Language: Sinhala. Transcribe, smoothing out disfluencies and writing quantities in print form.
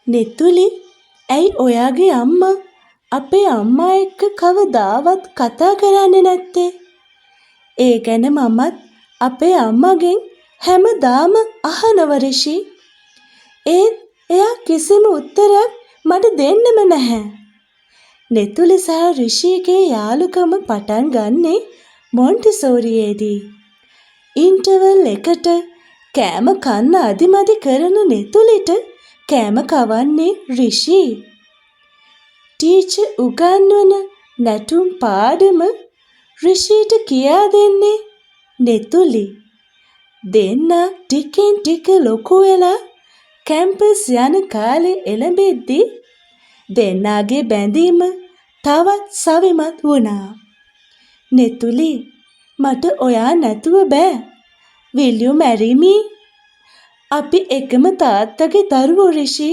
නෙතුලි, ඇයි ඔයාගේ අම්මා අපේ අම්මා එක්ක කවදාවත් කතා කරන්නේ නැත්තේ? ඒ ගැන මමත් අපේ අම්මගෙන් හැමදාම අහනවා රිෂි. ඒත් එයා කිසිම උත්තරයක් මට දෙන්නෙම නැහැ. නෙතුලි සහ රිෂිගේ යාළුකම පටන් ගන්නේ මොන්ටිසෝරියේදී. ඉන්ටර්වල් එකට කෑම කන්න අදිමදි කරන නෙතුලිට කෑම කවන්නේ රිෂි. ටීචර් උගන්වන නැටුම් පාඩම රිෂිට කියා දෙන්නේ නෙතුලි. දෙන්නා ටිකෙන් ටික ලොකු වෙලා කැම්පස් යන කාලේ එළඹෙද්දී දෙන්නාගේ බැඳීම තවත් සවිමත් වුණා. නෙතුලි, මට ඔයා නැතුව බෑ. Will you marry me? අපි එකම තාත්තගේ දරුවෝ රිෂි.